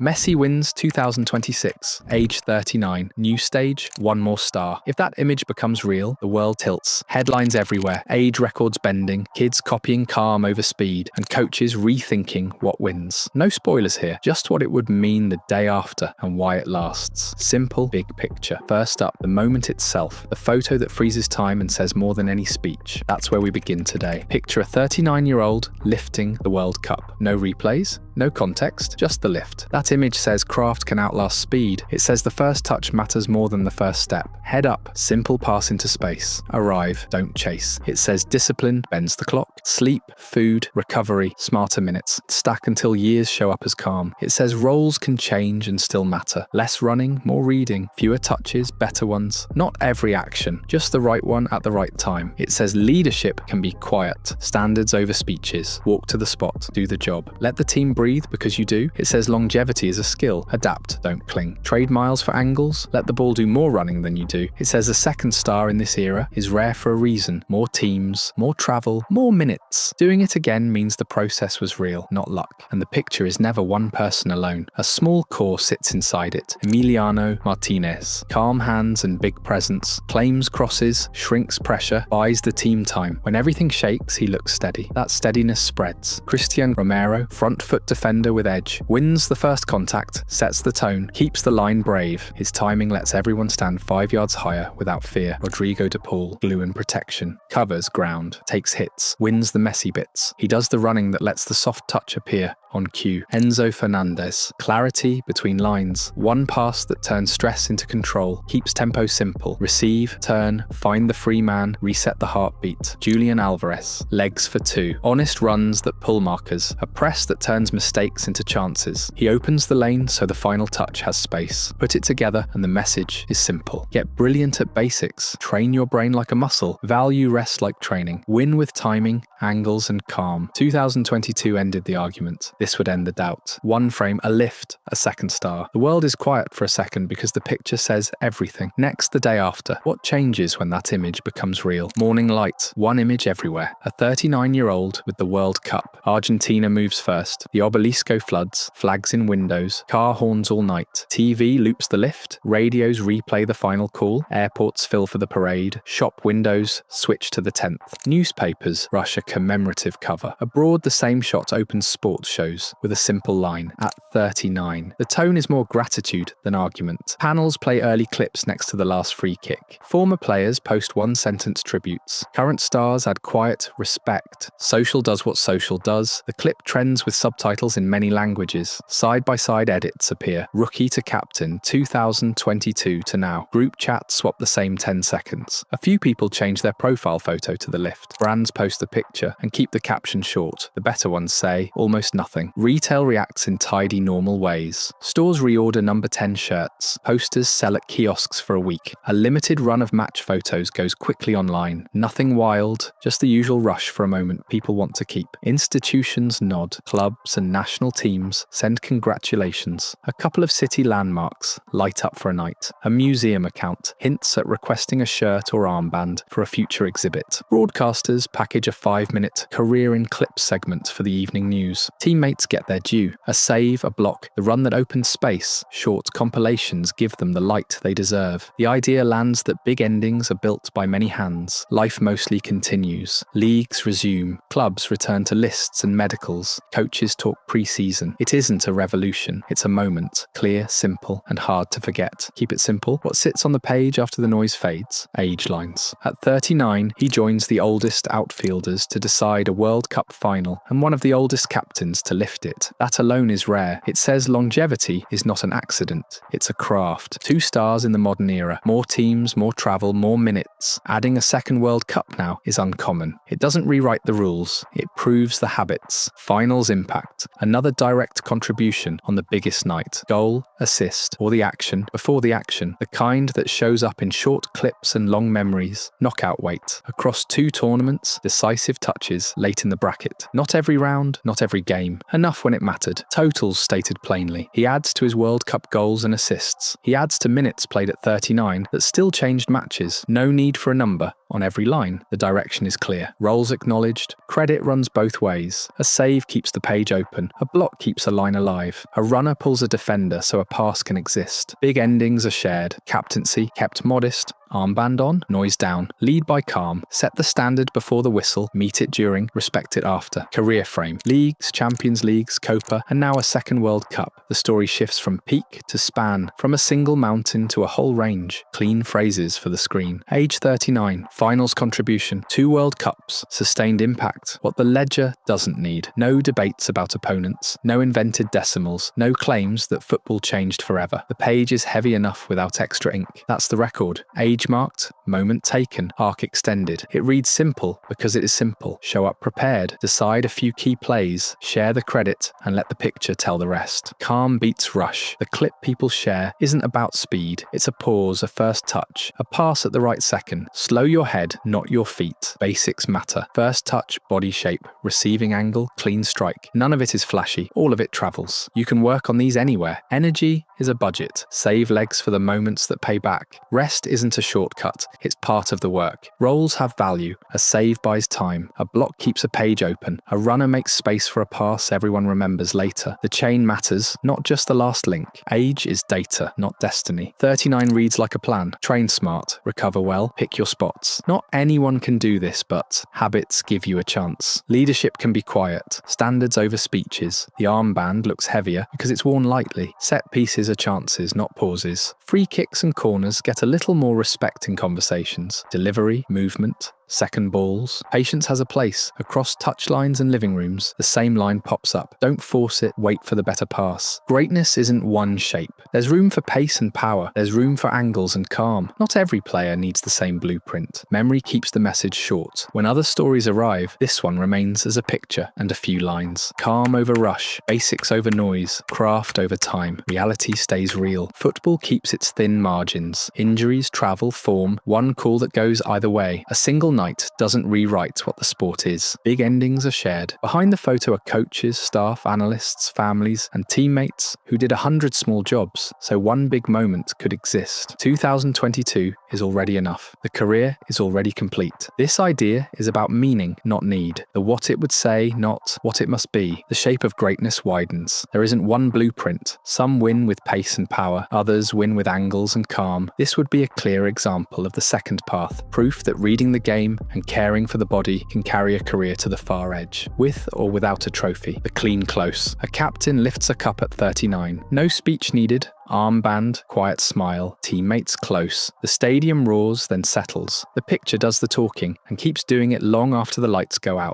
Messi wins 2026, age 39, new stage, one more star. If that image becomes real, the world tilts. Headlines everywhere, age records bending, kids copying calm over speed, and coaches rethinking what wins. No spoilers here, just what it would mean the day after and why it lasts. Simple, big picture. First up, the moment itself, the photo that freezes time and says more than any speech. That's where we begin today. Picture a 39-year-old lifting the World Cup. No replays, no context, just the lift. That image says craft can outlast speed. It says the first touch matters more than the first step. Head up, simple pass into space. Arrive, don't chase. It says discipline bends the clock. Sleep, food, recovery, smarter minutes. Stack until years show up as calm. It says roles can change and still matter. Less running, more reading. Fewer touches, better ones. Not every action, just the right one at the right time. It says leadership can be quiet. Standards over speeches. Walk to the spot, do the job. Let the team breathe because you do. It says longevity is a skill. Adapt, don't cling. Trade miles for angles. Let the ball do more running than you do. It says a second star in this era is rare for a reason. More teams, more travel, more minutes. Doing it again means the process was real, not luck. And the picture is never one person alone. A small core sits inside it. Emiliano Martinez. Calm hands and big presence. Claims crosses, shrinks pressure, buys the team time. When everything shakes, he looks steady. That steadiness spreads. Cristian Romero, front foot defender with edge. Wins the first contact, sets the tone, keeps the line brave. His timing lets everyone stand 5 yards higher without fear. Rodrigo de Paul, glue and protection. Covers ground, takes hits, wins the messy bits. He does the running that lets the soft touch appear on cue. Enzo Fernandez. Clarity between lines. One pass that turns stress into control. Keeps tempo simple. Receive, turn, find the free man, reset the heartbeat. Julian Alvarez. Legs for two. Honest runs that pull markers. A press that turns mistakes into chances. He opens the lane so the final touch has space. Put it together and the message is simple. Get brilliant at basics. Train your brain like a muscle. Value rest like training. Win with timing, angles and calm. 2022 ended the argument. This would end the doubt. One frame, a lift, a second star. The world is quiet for a second because the picture says everything. Next, the day after. What changes when that image becomes real? Morning light. One image everywhere. A 39-year-old with the World Cup. Argentina moves first. The Obelisco floods. Flags in windows. Car horns all night. TV loops the lift. Radios replay the final call. Airports fill for the parade. Shop windows switch to the 10th. Newspapers rush a commemorative cover. Abroad, the same shot opens sports shows with a simple line, at 39. The tone is more gratitude than argument. Panels play early clips next to the last free kick. Former players post one-sentence tributes. Current stars add quiet respect. Social does what social does. The clip trends with subtitles in many languages. Side-by-side edits appear. Rookie to captain, 2022 to now. Group chats swap the same 10 seconds. A few people change their profile photo to the lift. Brands post the picture and keep the caption short. The better ones say, almost nothing. Retail reacts in tidy, normal ways. Stores reorder number 10 shirts. Posters sell at kiosks for a week. A limited run of match photos goes quickly online. Nothing wild, just the usual rush for a moment people want to keep. Institutions nod. Clubs and national teams send congratulations. A couple of city landmarks light up for a night. A museum account hints at requesting a shirt or armband for a future exhibit. Broadcasters package a 5-minute career in clips segment for the evening news. Teammates get their due. A save, a block, the run that opens space. Short compilations give them the light they deserve. The idea lands that big endings are built by many hands. Life mostly continues. Leagues resume. Clubs return to lists and medicals. Coaches talk pre-season. It isn't a revolution. It's a moment. Clear, simple, and hard to forget. Keep it simple. What sits on the page after the noise fades? Age lines. At 39, he joins the oldest outfielders to decide a World Cup final and one of the oldest captains to lift it. That alone is rare. It says longevity is not an accident. It's a craft. 2 stars in the modern era. More teams, more travel, more minutes. Adding a second World Cup now is uncommon. It doesn't rewrite the rules. It proves the habits. Finals impact. Another direct contribution on the biggest night. Goal, assist, or the action before the action. The kind that shows up in short clips and long memories. Knockout weight. Across 2 tournaments, decisive touches late in the bracket. Not every round, not every game. Enough when it mattered. Totals stated plainly. He adds to his World Cup goals and assists. He adds to minutes played at 39 that still changed matches. No need for a number. On every line, the direction is clear. Roles acknowledged. Credit runs both ways. A save keeps the page open. A block keeps a line alive. A runner pulls a defender so a pass can exist. Big endings are shared. Captaincy kept modest. Armband on, noise down. Lead by calm. Set the standard before the whistle. Meet it during, respect it after. Career frame. Leagues, Champions Leagues, Copa, and now a second World Cup. The story shifts from peak to span, from a single mountain to a whole range. Clean phrases for the screen. Age 39. Finals contribution. 2 World Cups. Sustained impact. What the ledger doesn't need. No debates about opponents. No invented decimals. No claims that football changed forever. The page is heavy enough without extra ink. That's the record. Age marked, moment taken, arc extended. It reads simple because it is simple. Show up prepared, decide a few key plays, share the credit, and let the picture tell the rest. Calm beats rush. The clip people share isn't about speed. It's a pause, a first touch, a pass at the right second. Slow your head, not your feet. Basics matter. First touch, body shape, receiving angle, clean strike. None of it is flashy. All of it travels. You can work on these anywhere. Energy is a budget. Save legs for the moments that pay back. Rest isn't a shortcut. It's part of the work. Rolls have value. A save buys time. A block keeps a page open. A runner makes space for a pass everyone remembers later. The chain matters, not just the last link. Age is data, not destiny. 39 reads like a plan. Train smart. Recover well. Pick your spots. Not anyone can do this, but habits give you a chance. Leadership can be quiet. Standards over speeches. The armband looks heavier because it's worn lightly. Set pieces are chances, not pauses. Free kicks and corners get a little more respect in conversations. Delivery, movement, second balls. Patience has a place. Across touchlines and living rooms, the same line pops up. Don't force it, wait for the better pass. Greatness isn't one shape. There's room for pace and power. There's room for angles and calm. Not every player needs the same blueprint. Memory keeps the message short. When other stories arrive, this one remains as a picture and a few lines. Calm over rush, basics over noise, craft over time. Reality stays real. Football keeps its thin margins. Injuries, travel, form, one call that goes either way. A single night doesn't rewrite what the sport is. Big endings are shared. Behind the photo are coaches, staff, analysts, families, and teammates who did 100 small jobs, so one big moment could exist. 2022 is already enough. The career is already complete. This idea is about meaning, not need. The what it would say, not what it must be. The shape of greatness widens. There isn't one blueprint. Some win with pace and power. Others win with angles and calm. This would be a clear example of the second path. Proof that reading the game and caring for the body can carry a career to the far edge, with or without a trophy. The clean close. A captain lifts a cup at 39. No speech needed. Armband, quiet smile, teammates close. The stadium roars, then settles. The picture does the talking and keeps doing it long after the lights go out.